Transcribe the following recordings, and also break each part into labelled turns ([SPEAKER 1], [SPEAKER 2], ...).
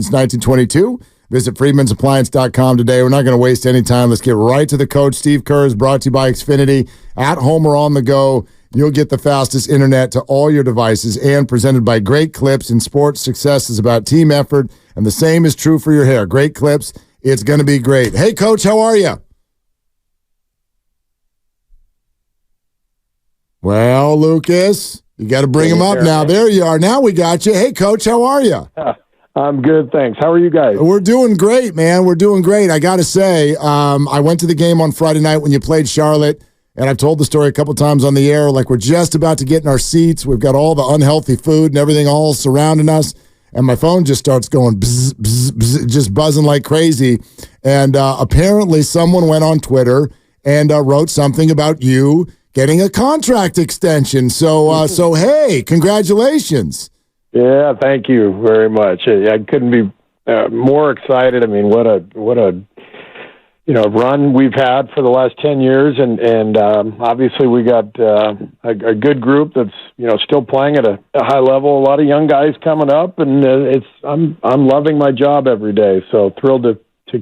[SPEAKER 1] since 1922. Visit freedmansappliance.com today. We're not going to waste any time. Let's get right to the coach. Steve Kerr is brought to you by Xfinity. At home or on the go, you'll get the fastest internet to all your devices, and presented by Great Clips. In sports, success is about team effort, and the same is true for your hair. Great Clips, it's going to be great. Hey, Coach, how are you? Well, Lucas, you got to bring him up now. There you are. Now we got you. Hey, Coach, how are you?
[SPEAKER 2] I'm good, thanks. How are you guys?
[SPEAKER 1] We're doing great, man. We're doing great. I got to say, I went to the game on Friday night when you played Charlotte, and I've told the story a couple times on the air. Like, we're just about to get in our seats. We've got all the unhealthy food and everything all surrounding us, and my phone just starts going bzz, bzz, bzz, just buzzing like crazy. And apparently someone went on Twitter and wrote something about you getting a contract extension. So hey, congratulations.
[SPEAKER 2] Yeah, thank you very much. I couldn't be more excited. I mean, what a run we've had for the last 10 years, and obviously we got a good group that's still playing at a high level. A lot of young guys coming up, and I'm loving my job every day. So thrilled to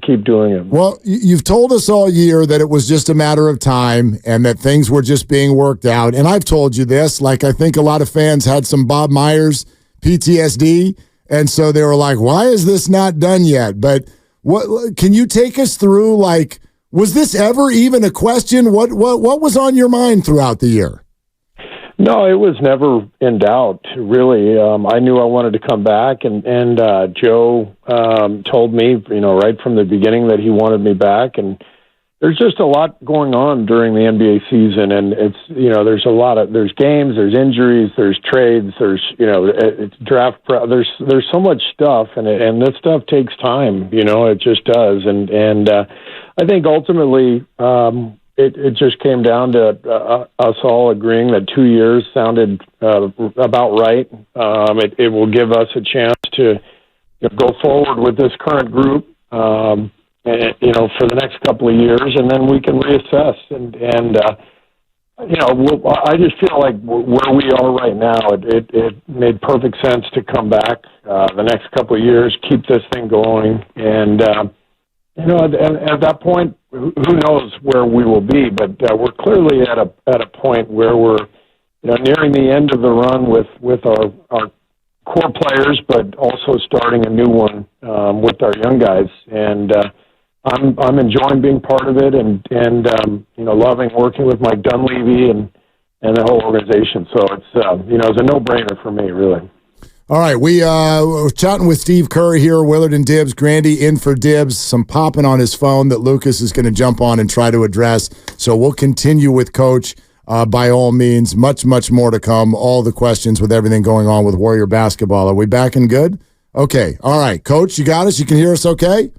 [SPEAKER 2] keep doing it.
[SPEAKER 1] Well, you've told us all year that it was just a matter of time and that things were just being worked out. And I've told you this. Like, I think a lot of fans had some Bob Myers PTSD, and so they were like, why is this not done yet? But what can you take us through? Like, was this ever even a question? What was on your mind throughout the year?
[SPEAKER 2] No, it was never in doubt, really. I knew I wanted to come back, and Joe told me, right from the beginning that he wanted me back. And there's just a lot going on during the NBA season, and it's there's games, there's injuries, there's trades, there's it's draft. There's so much stuff, and this stuff takes time. It just does. And I think ultimately it just came down to us all agreeing that 2 years sounded about right. It will give us a chance to go forward with this current group. For the next couple of years, and then we can reassess. I just feel like where we are right now, it made perfect sense to come back the next couple of years, keep this thing going, and at that point, who knows where we will be? But we're clearly at a point where we're nearing the end of the run with our core players, but also starting a new one with our young guys, and I'm enjoying being part of it, and loving working with Mike Dunleavy and the whole organization. So it's it's a no-brainer for me, really.
[SPEAKER 1] All right, we're chatting with Steve Kerr here, Willard and Dibs. Grandy in for Dibs. Some popping on his phone that Lucas is going to jump on and try to address. So we'll continue with Coach by all means. Much, much more to come. All the questions with everything going on with Warrior basketball. Are we back and good? Okay. All right, Coach, you got us? You can hear us okay?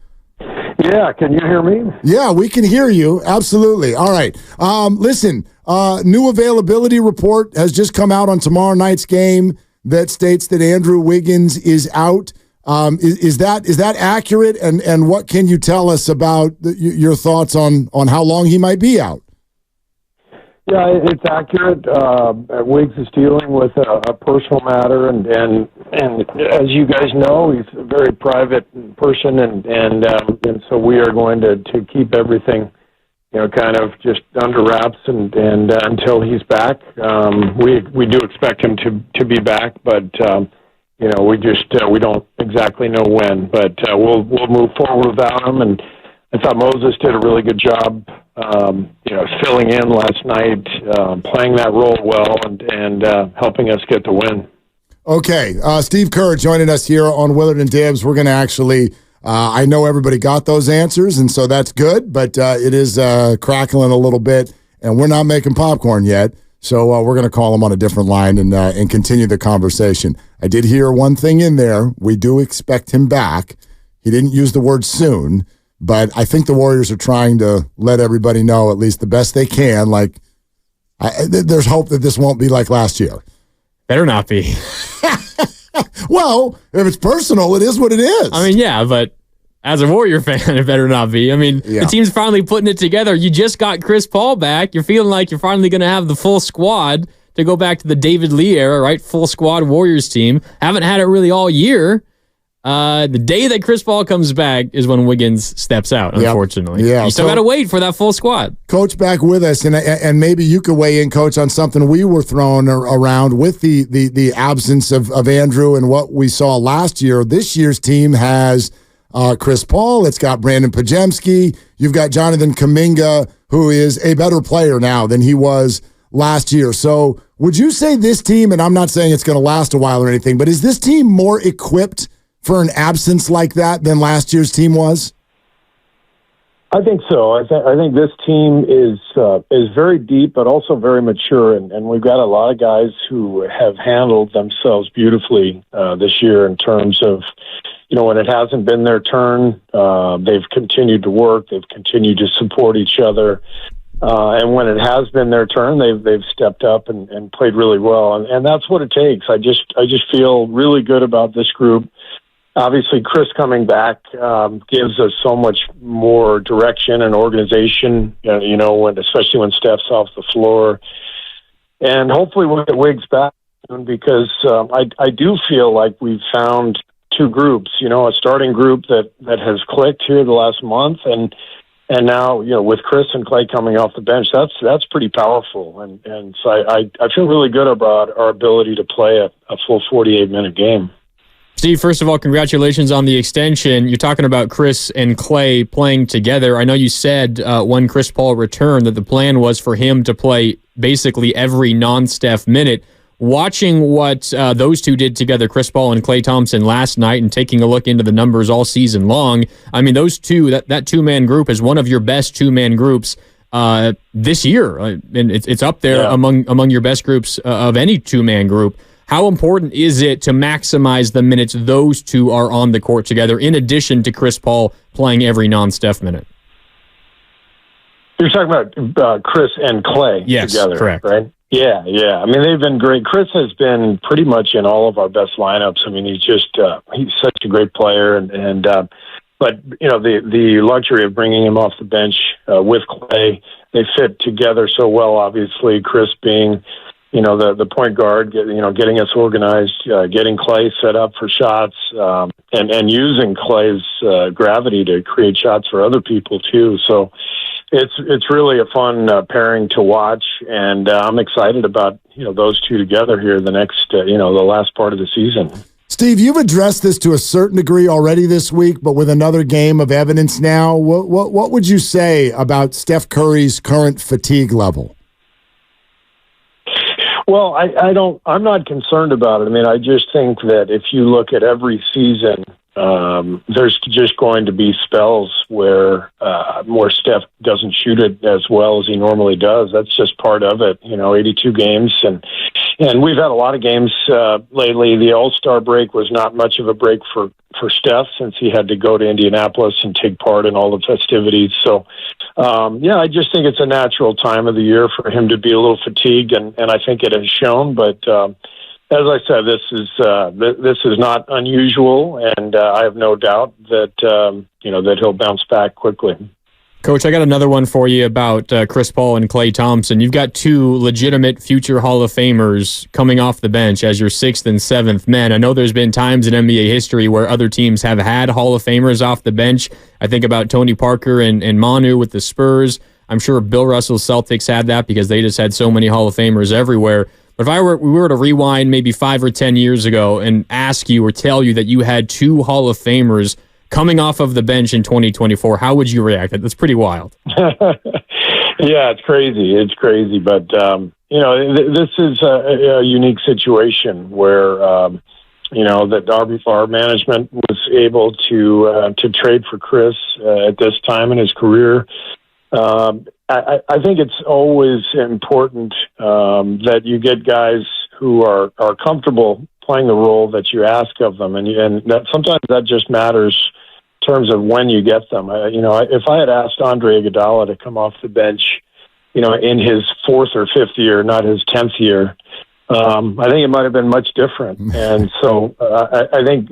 [SPEAKER 2] Yeah, can you hear me?
[SPEAKER 1] Yeah, we can hear you. Absolutely. All right. Listen, new availability report has just come out on tomorrow night's game that states that Andrew Wiggins is out. Is that accurate? And what can you tell us about your thoughts on how long he might be out?
[SPEAKER 2] Yeah, it's accurate. Wiggs is dealing with a personal matter, and as you guys know, he's a very private person, and so we are going to keep everything, kind of just under wraps, and until he's back. We do expect him to be back, but we don't exactly know when. But we'll move forward without him, and I thought Moses did a really good job, filling in last night, playing that role well, and helping us get the win. Okay,
[SPEAKER 1] Steve Kerr joining us here on Willard and Dibs. We're going to actually, I know everybody got those answers, and so that's good, but it is crackling a little bit, and we're not making popcorn yet, so we're going to call him on a different line and continue the conversation. I did hear one thing in there. We do expect him back. He didn't use the word soon, but I think the Warriors are trying to let everybody know, at least the best they can. Like, there's hope that this won't be like last year.
[SPEAKER 3] Better not be.
[SPEAKER 1] Well, if it's personal, it is what it is.
[SPEAKER 3] I mean, yeah, but as a Warrior fan, it better not be. I mean, The team's finally putting it together. You just got Chris Paul back. You're feeling like you're finally going to have the full squad to go back to the David Lee era, right? Full squad Warriors team. Haven't had it really all year. The day that Chris Paul comes back is when Wiggins steps out, unfortunately.
[SPEAKER 1] Yeah.
[SPEAKER 3] You still got to wait for that full squad.
[SPEAKER 1] Coach back with us, and maybe you could weigh in, Coach, on something we were throwing around with the absence of Andrew and what we saw last year. This year's team has Chris Paul. It's got Brandin Podziemski. You've got Jonathan Kuminga, who is a better player now than he was last year. So would you say this team, and I'm not saying it's going to last a while or anything, but is this team more equipped for an absence like that than last year's team was?
[SPEAKER 2] I think so. I think this team is very deep, but also very mature, and we've got a lot of guys who have handled themselves beautifully this year in terms of, when it hasn't been their turn, they've continued to work, they've continued to support each other, and when it has been their turn, they've stepped up and played really well, and that's what it takes. I just feel really good about this group. Obviously, Chris coming back gives us so much more direction and organization, especially when Steph's off the floor. And hopefully we'll get Wiggs back soon because I do feel like we've found two groups, a starting group that has clicked here the last month. And now, with Chris and Klay coming off the bench, that's pretty powerful. And so I feel really good about our ability to play a full 48-minute game.
[SPEAKER 3] Steve, first of all, congratulations on the extension. You're talking about Chris and Klay playing together. I know you said when Chris Paul returned that the plan was for him to play basically every non-Steph minute. Watching what those two did together, Chris Paul and Klay Thompson, last night and taking a look into the numbers all season long, I mean, those two, that two-man group is one of your best two-man groups this year. And it's up there among your best groups of any two-man group. How important is it to maximize the minutes those two are on the court together, in addition to Chris Paul playing every non-Steph minute?
[SPEAKER 2] You're talking about Chris and Klay together,
[SPEAKER 3] correct.
[SPEAKER 2] Right? Yeah. I mean, they've been great. Chris has been pretty much in all of our best lineups. I mean, he's such a great player, but the luxury of bringing him off the bench with Klay, they fit together so well. Obviously, Chris being the point guard, getting us organized, getting Klay set up for shots, and using Klay's gravity to create shots for other people too. So it's really a fun pairing to watch, and I'm excited about those two together here the next the last part of the season.
[SPEAKER 1] Steve, you've addressed this to a certain degree already this week, but with another game of evidence now, what would you say about Steph Curry's current fatigue level?
[SPEAKER 2] Well, I'm not concerned about it. I mean, I just think that if you look at every season, there's just going to be spells where Steph doesn't shoot it as well as he normally does. That's just part of it. 82 games, and we've had a lot of games lately. The All-Star break was not much of a break for Steph since he had to go to Indianapolis and take part in all the festivities. So, I just think it's a natural time of the year for him to be a little fatigued, and I think it has shown. But as I said, this is not unusual, and I have no doubt that that he'll bounce back quickly.
[SPEAKER 3] Coach, I got another one for you about Chris Paul and Klay Thompson. You've got two legitimate future Hall of Famers coming off the bench as your sixth and seventh men. I know there's been times in NBA history where other teams have had Hall of Famers off the bench. I think about Tony Parker and Manu with the Spurs. I'm sure Bill Russell's Celtics had that because they just had so many Hall of Famers everywhere. But if we were to rewind maybe 5 or 10 years ago and ask you or tell you that you had two Hall of Famers coming off of the bench in 2024, how would you react? That's pretty wild.
[SPEAKER 2] Yeah, it's crazy. It's crazy. But, this is a unique situation where, that our management was able to trade for Chris at this time in his career. I think it's always important that you get guys who are comfortable playing the role that you ask of them, and that sometimes that just matters in terms of when you get them. If I had asked Andre Iguodala to come off the bench, in his fourth or fifth year, not his 10th year, I think it might have been much different. And so I think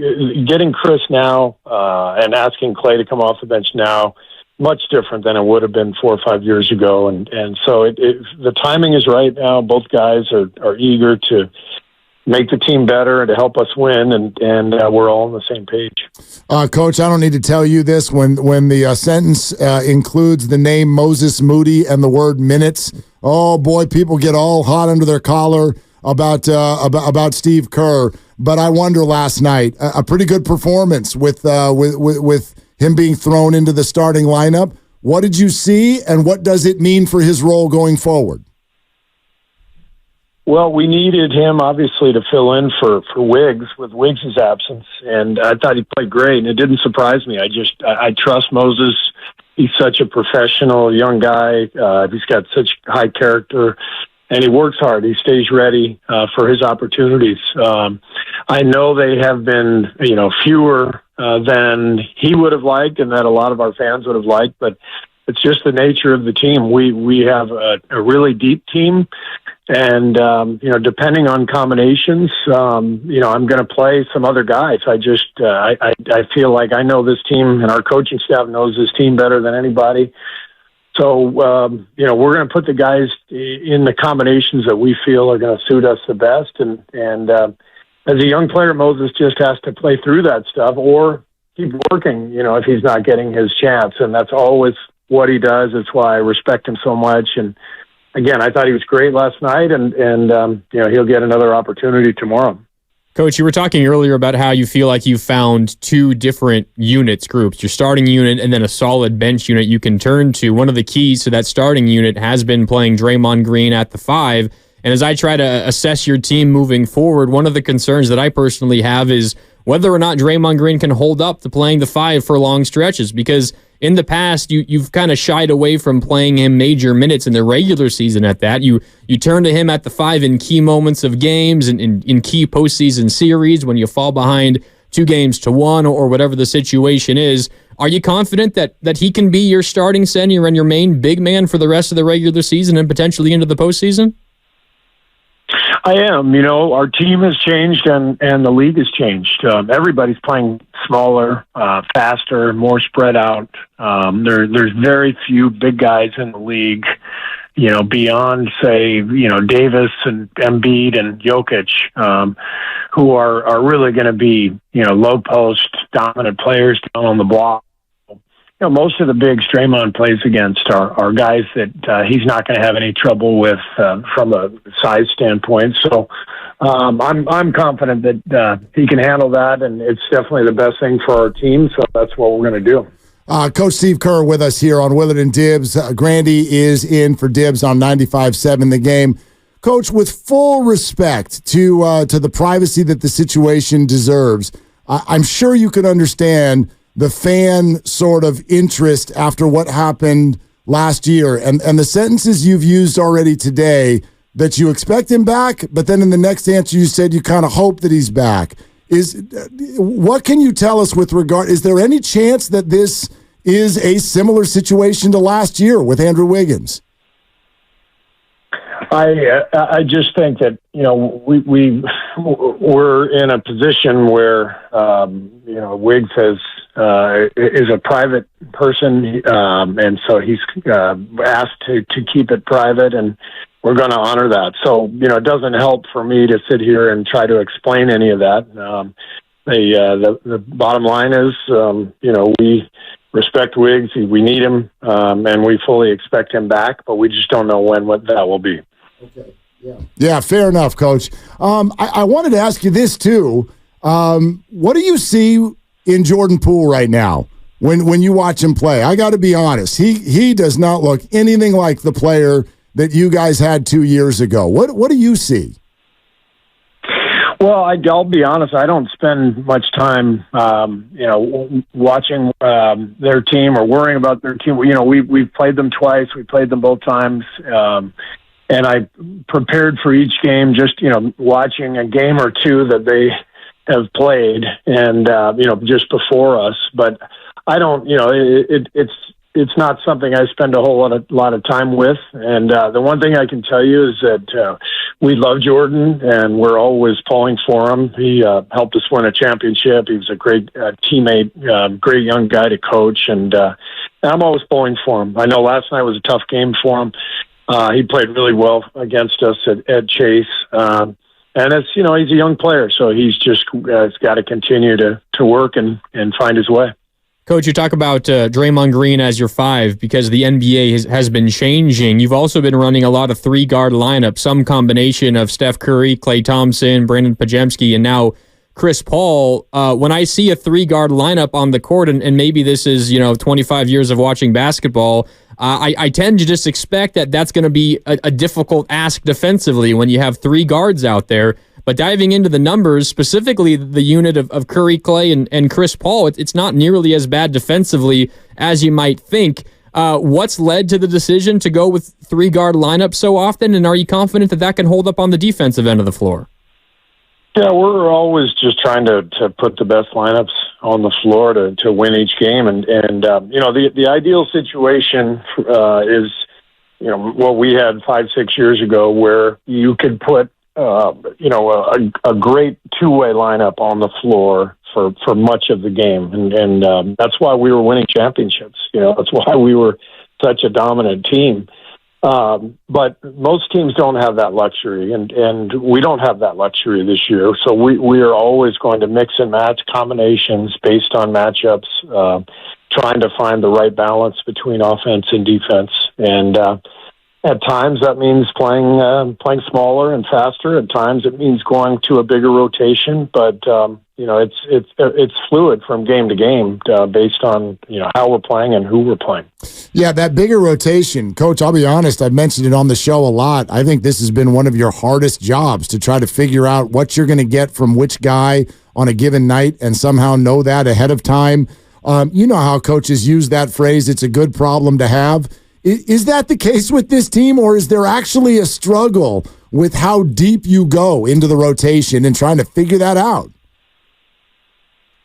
[SPEAKER 2] getting Chris now and asking Klay to come off the bench now, much different than it would have been 4 or 5 years ago. And so the timing is right now. Both guys are eager to make the team better and to help us win, and we're all on the same page.
[SPEAKER 1] Coach, I don't need to tell you this. When the sentence includes the name Moses Moody and the word minutes, oh boy, people get all hot under their collar about Steve Kerr. But I wonder last night, a pretty good performance with him being thrown into the starting lineup. What did you see, and what does it mean for his role going forward?
[SPEAKER 2] Well, we needed him, obviously, to fill in for Wiggs with Wiggs' absence, and I thought he played great, and it didn't surprise me. I trust Moses. He's such a professional young guy. He's got such high character, and he works hard. He stays ready for his opportunities. I know they have been, fewer than he would have liked and that a lot of our fans would have liked, but it's just the nature of the team. We have a really deep team. And, depending on combinations, I'm going to play some other guys. I feel like I know this team, and our coaching staff knows this team better than anybody. So, we're going to put the guys in the combinations that we feel are going to suit us the best. And as a young player, Moses just has to play through that stuff or keep working, if he's not getting his chance. And that's always what he does. It's why I respect him so much. And, again, I thought he was great last night, and he'll get another opportunity tomorrow.
[SPEAKER 3] Coach, you were talking earlier about how you feel like you found two different groups, your starting unit and then a solid bench unit you can turn to. One of the keys to that starting unit has been playing Draymond Green at the 5. And as I try to assess your team moving forward, one of the concerns that I personally have is whether or not Draymond Green can hold up to playing the 5 for long stretches, because in the past, you've kind of shied away from playing him major minutes in the regular season at that. You turn to him at the 5 in key moments of games and in key postseason series when you fall behind 2-1 or whatever the situation is. Are you confident that he can be your starting center and your main big man for the rest of the regular season and potentially into the postseason?
[SPEAKER 2] I am. Our team has changed and the league has changed. Everybody's playing smaller, faster, more spread out. There's very few big guys in the league, beyond, say, Davis and Embiid and Jokic, who are really going to be, low post dominant players down on the block. Most of the bigs Draymond plays against are guys that he's not going to have any trouble with from a size standpoint. So I'm confident that he can handle that, and it's definitely the best thing for our team. So that's what we're going to do.
[SPEAKER 1] Coach Steve Kerr with us here on Willard and Dibs. Grandy is in for Dibs on 95.7 The Game. Coach, with full respect to the privacy that the situation deserves, I'm sure you can understand the fan sort of interest after what happened last year and the sentences you've used already today that you expect him back, but then in the next answer you said you kind of hope that he's back. What can you tell us with regard, is there any chance that this is a similar situation to last year with Andrew Wiggins?
[SPEAKER 2] I just think that we're in a position where Wiggs is a private person, and so he's asked to keep it private, and we're going to honor that. So it doesn't help for me to sit here and try to explain any of that. The bottom line is we respect Wiggs, we need him, and we fully expect him back, but we just don't know what that will be.
[SPEAKER 1] Okay. Yeah, fair enough, Coach. I wanted to ask you this, too. What do you see in Jordan Poole right now when you watch him play? I got to be honest. He does not look anything like the player that you guys had 2 years ago. What do you see?
[SPEAKER 2] Well, I'll be honest. I don't spend much time, watching their team or worrying about their team. We've played them twice. We played them both times. And I prepared for each game, just, watching a game or two that they have played and, just before us. But I don't, it's not something I spend a whole lot of time with. And the one thing I can tell you is that we love Jordan and we're always pulling for him. He helped us win a championship. He was a great teammate, great young guy to coach. And I'm always pulling for him. I know last night was a tough game for him. He played really well against us at Chase. it's, he's a young player, so he's just got to continue to work and find his way.
[SPEAKER 3] Coach, you talk about Draymond Green as your 5 because the NBA has been changing. You've also been running a lot of 3-guard lineup, some combination of Steph Curry, Klay Thompson, Brandin Podziemski, and now Chris Paul. When I see a 3-guard lineup on the court, and maybe this is 25 years of watching basketball, I tend to just expect that that's going to be a difficult ask defensively when you have 3 guards out there. But diving into the numbers, specifically the unit of Curry, Klay, and Chris Paul, it's not nearly as bad defensively as you might think. What's led to the decision to go with 3-guard lineup so often, and are you confident that can hold up on the defensive end of the floor?
[SPEAKER 2] Yeah, we're always just trying to put the best lineups on the floor to win each game, and the ideal situation is what we had 5-6 years ago, where you could put a great 2-way lineup on the floor for much of the game, and that's why we were winning championships. That's why we were such a dominant team. But most teams don't have that luxury, and we don't have that luxury this year. So we are always going to mix and match combinations based on matchups, trying to find the right balance between offense and defense. And at times that means playing smaller and faster. At times it means going to a bigger rotation. But it's fluid from game to game based on how we're playing and who we're playing.
[SPEAKER 1] Yeah, that bigger rotation, Coach, I'll be honest, I've mentioned it on the show a lot. I think this has been one of your hardest jobs, to try to figure out what you're going to get from which guy on a given night and somehow know that ahead of time. You know how coaches use that phrase, it's a good problem to have. Is that the case with this team, or is there actually a struggle with how deep you go into the rotation and trying to figure that out?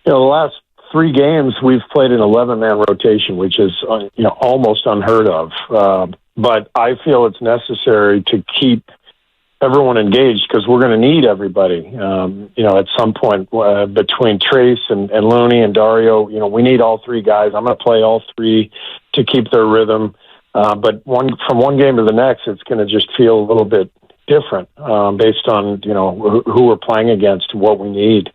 [SPEAKER 2] The last 3 games we've played an 11-man rotation, which is almost unheard of. But I feel it's necessary to keep everyone engaged, because we're going to need everybody. At some point between Trace and Looney and Dario, we need all 3 guys. I'm going to play all 3 to keep their rhythm. But from one game to the next, it's going to just feel a little bit different based on who we're playing against and what we need.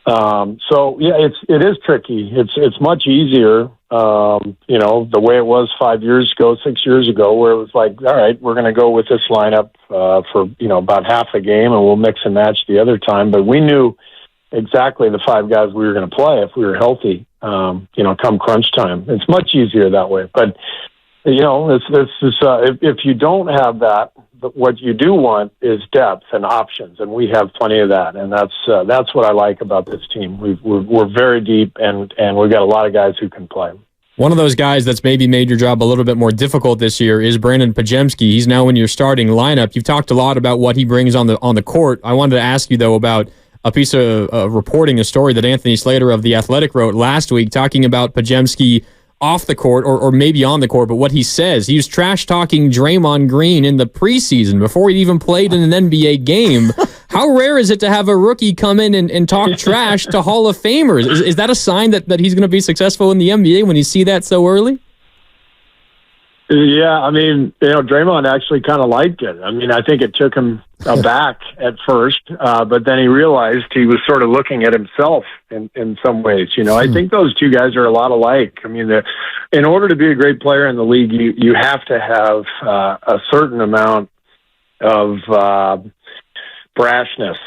[SPEAKER 2] So yeah, it is tricky. It's much easier, the way it was 5 years ago, 6 years ago, where it was like, all right, we're going to go with this lineup for about half a game, and we'll mix and match the other time. But we knew exactly the 5 guys we were going to play if we were healthy. Come crunch time, it's much easier that way. But if you don't have that, what you do want is depth and options, and we have plenty of that. And that's what I like about this team. We're very deep, and we've got a lot of guys who can play.
[SPEAKER 3] One of those guys that's maybe made your job a little bit more difficult this year is Brandin Podziemski. He's now in your starting lineup. You've talked a lot about what he brings on the court. I wanted to ask you, though, about a piece of reporting, a story that Anthony Slater of The Athletic wrote last week, talking about Podziemski off the court, or maybe on the court, but what he says, he was trash-talking Draymond Green in the preseason before he'd even played in an NBA game. How rare is it to have a rookie come in and talk trash to Hall of Famers? Is that a sign that he's going to be successful in the NBA when you see that so early?
[SPEAKER 2] Yeah, Draymond actually kind of liked it. I think it took him aback at first, but then he realized he was sort of looking at himself in some ways. I think those two guys are a lot alike. In order to be a great player in the league, you have to have a certain amount of brashness,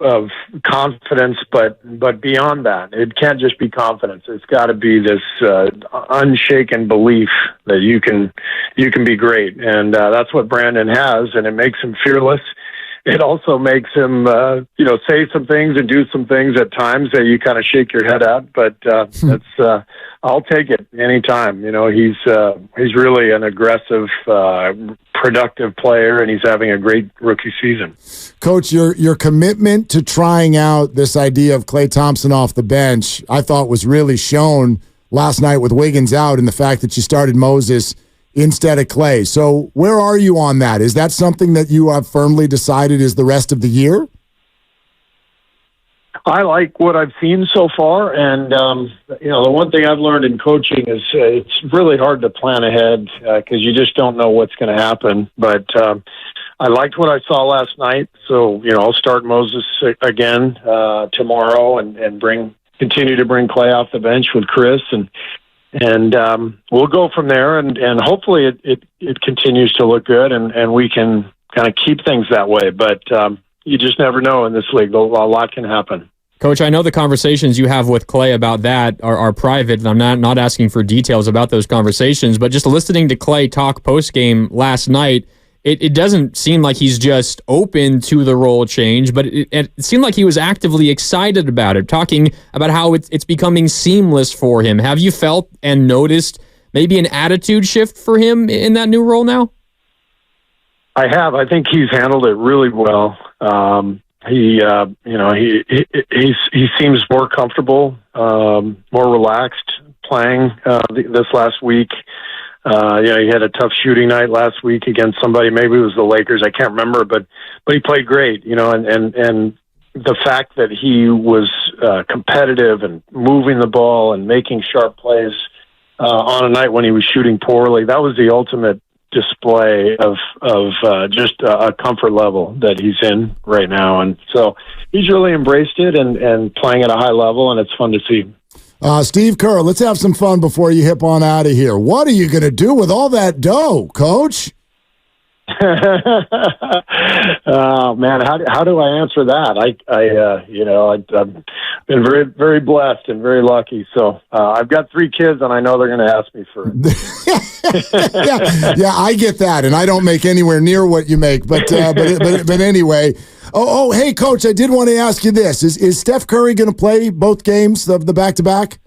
[SPEAKER 2] of confidence, but beyond that, it can't just be confidence. It's got to be this unshaken belief that you can be great, and that's what Brandin has, and it makes him fearless. It also makes him, say some things and do some things at times that you kind of shake your head at. But that's I'll take it anytime. He's really an aggressive, productive player, and he's having a great rookie season.
[SPEAKER 1] Coach, your commitment to trying out this idea of Klay Thompson off the bench, I thought was really shown last night with Wiggins out, and the fact that you started Moses instead of Klay. So where are you on that? Is that something that you have firmly decided is the rest of the year?
[SPEAKER 2] I like what I've seen so far, and the one thing I've learned in coaching is it's really hard to plan ahead because you just don't know what's going to happen. But I liked what I saw last night. So, I'll start Moses again tomorrow and continue to bring Klay off the bench with Chris, and we'll go from there, and hopefully it continues to look good, and we can kind of keep things that way. But you just never know in this league. A lot can happen.
[SPEAKER 3] Coach, I know the conversations you have with Klay about that are private, and I'm not asking for details about those conversations, but just listening to Klay talk post-game last night, it doesn't seem like he's just open to the role change, but it seemed like he was actively excited about it, talking about how it's becoming seamless for him. Have you felt and noticed maybe an attitude shift for him in that new role now?
[SPEAKER 2] I have. I think he's handled it really well. He seems more comfortable, more relaxed playing this last week. He had a tough shooting night last week against somebody. Maybe it was the Lakers. I can't remember, but he played great. And the fact that he was competitive and moving the ball and making sharp plays on a night when he was shooting poorly, that was the ultimate display of just a comfort level that he's in right now. And so he's really embraced it and playing at a high level, and it's fun to see.
[SPEAKER 1] Steve Kerr, let's have some fun before you hip on out of here. What are you going to do with all that dough, Coach?
[SPEAKER 2] Oh man, how do I answer that? I've been very, very blessed and very lucky. So I've got 3 kids, and I know they're going to ask me for it.
[SPEAKER 1] yeah, I get that, and I don't make anywhere near what you make. But anyway. Oh, hey, Coach, I did want to ask you this: Is Steph Curry going to play both games of the back-to-back?